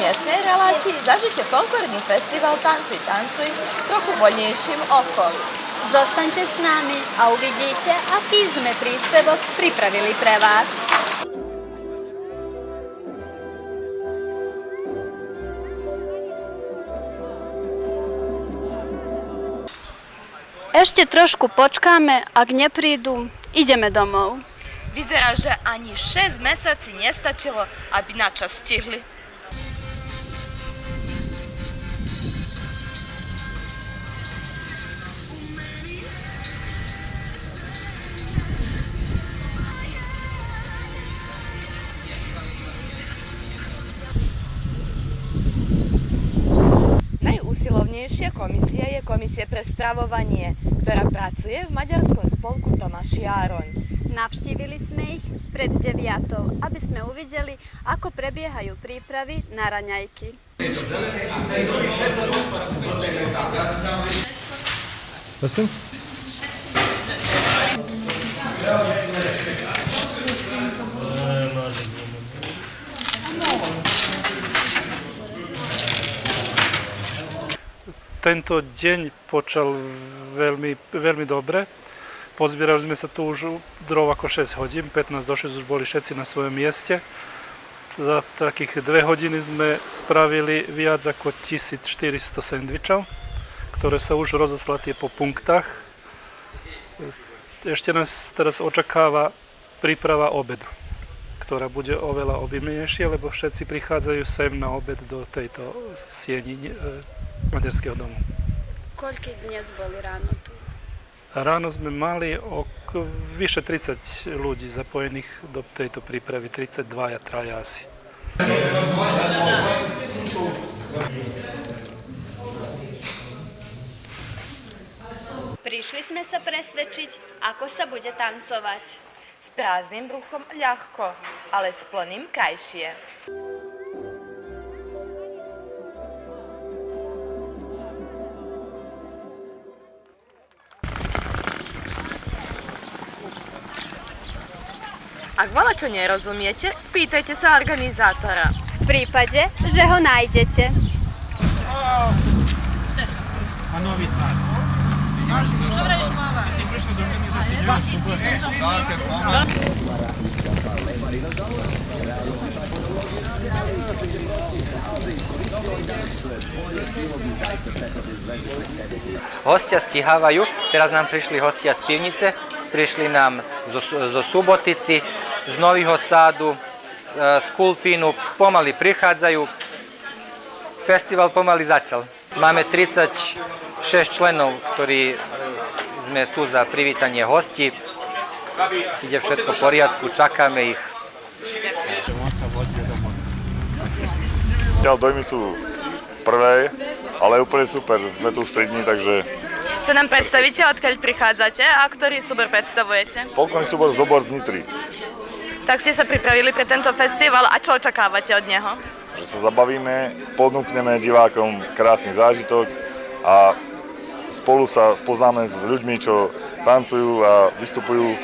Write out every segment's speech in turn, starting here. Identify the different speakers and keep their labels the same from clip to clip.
Speaker 1: dnešnej relácii zažite folklórny festival Tancuj, tancuj trochu voľnejším okom.
Speaker 2: Zostaňte s nami a uvidíte, aký sme príspevok pripravili pre vás. Ešte trošku počkáme, ak neprídu, ideme domov.
Speaker 1: Vyzerá, že ani 6 mesiací nestačilo, aby na čas stihli. Najusilovnejšia komisia je Komisia pre stravovanie, ktorá pracuje v maďarskom spolku Tomáš Jároň.
Speaker 2: Navštívili sme ich pred 9, aby sme uvideli, ako prebiehajú prípravy na raňajky.
Speaker 3: Tento deň počal veľmi dobre. Pozbierali sme sa tu už drov ako 6 hodín, 15 do 6 už boli všetci na svojom mieste. Za takých 2 hodiny sme spravili viac ako 1400 sendvičov, ktoré sa už rozoslali po punktách. Ešte nás teraz očakáva príprava obedu, ktorá bude oveľa objímnejšia, lebo všetci prichádzajú sem na obed do tejto sieni maďarského domu.
Speaker 2: Koľko dnes boli ráno tu?
Speaker 3: Ráno sme mali vyše 30 ľudí zapojených do tejto prípravy, 32 a 3 asi.
Speaker 2: Prišli sme sa presvedčiť, ako sa bude tancovať.
Speaker 1: S prázdnym bruchom ľahko, ale s plným krajšie. Ak voľačo nerozumiete, spýtajte sa organizátora.
Speaker 2: V prípade, že ho nájdete.
Speaker 4: A Novi Sad. Čo vraješ, mama? Ty si prišla do
Speaker 5: Hostia stihávajú, teraz nám prišli hostia z pivnice, prišli nám zo Subotici, z Nového Sádu, z Kulpínu, pomaly prichádzajú. Festival pomaly začal. Máme 36 členov, ktorí sme tu za privítanie hostí. Ide všetko v poriadku, čakáme ich.
Speaker 6: Dojmy sú prvé, ale úplne super. Sme tu už 3 dní, takže...
Speaker 1: Sa nám predstavíte, odkiaľ prichádzate a ktorý súbor predstavujete?
Speaker 6: Folklórny súbor Zobor z Nitry.
Speaker 1: Tak ste sa pripravili pre tento festival a čo očakávate od neho?
Speaker 6: Že sa zabavíme, ponúkneme divákom krásny zážitok a spolu sa spoznáme s ľuďmi, čo tancujú a vystupujú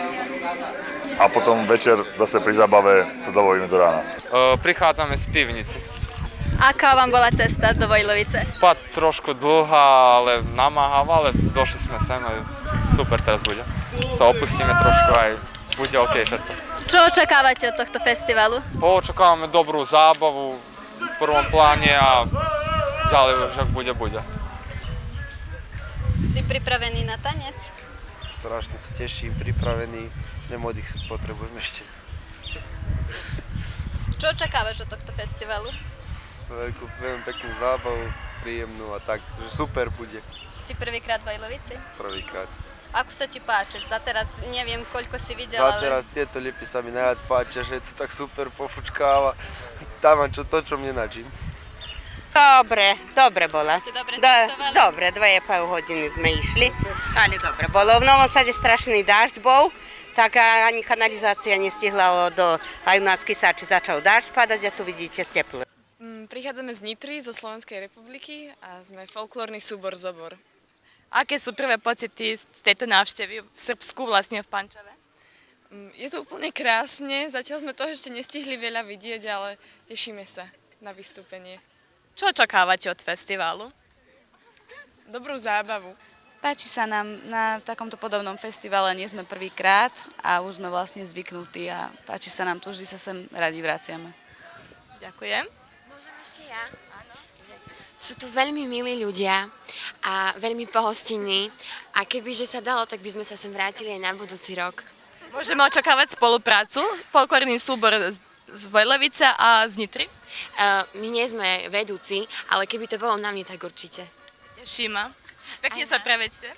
Speaker 6: a potom večer zase pri zábave sa zabavíme do rána.
Speaker 7: Prichádzame z pivnici.
Speaker 2: Aká vám bola cesta do Vojlovice?
Speaker 7: Trošku dlhá, ale namáhavá, ale došli sme sem a super teraz bude. Sa opustíme trošku aj bude OK všetko.
Speaker 2: Čo očakávate od tohto festivalu?
Speaker 7: Očakávame dobrú zábavu v prvom pláne a ďalej už ak bude.
Speaker 2: Si pripravený na tanec?
Speaker 8: Strašne sa teším, pripravený, nemodých potrebujem ešte.
Speaker 2: Čo očakávaš od tohto festivalu?
Speaker 8: Veľkú takú zábavu, príjemnú a tak, že super bude.
Speaker 2: Si prvýkrát v Vojlovici?
Speaker 8: Prvýkrát.
Speaker 2: Ako sa ti páči? Zateraz neviem, koľko si videl,
Speaker 8: Zateraz tieto lipy sa mi najviac páčia, že je to tak super pofučkáva. Dávam čo mne načím.
Speaker 9: Dobre bola.
Speaker 2: Ste dobre cestovali?
Speaker 9: Dobre, 2,5 hodiny sme išli, ale dobre bolo. V Novom Sade strašný dážď bol, tak ani kanalizácia nestihla do Ajnáckej Sáči, začal dážď padať a tu vidíte teplé.
Speaker 1: Prichádzame z Nitry, zo Slovenskej republiky a sme folklórny súbor Zobor. Aké sú prvé pocity z tejto návštevy v Srbsku, vlastne v Pančeve? Je to úplne krásne, zatiaľ sme toho ešte nestihli veľa vidieť, ale tešíme sa na vystúpenie. Čo očakávate od festivalu? Dobrú zábavu.
Speaker 10: Páči sa nám, na takomto podobnom festivale nie sme prvýkrát a už sme vlastne zvyknutí a páči sa nám tu, vždy sa sem radi vraciame.
Speaker 1: Ďakujem.
Speaker 11: Môžem ešte ja? Áno. Sú tu veľmi milí ľudia a veľmi pohostinní a kebyže sa dalo, tak by sme sa sem vrátili aj na budúci rok.
Speaker 1: Môžeme očakávať spoluprácu? Folklórny súbor z Vojlevice a z Nitry?
Speaker 11: My nie sme vedúci, ale keby to bolo na mne, tak určite.
Speaker 1: Teší ma. Pekne sa prevedte.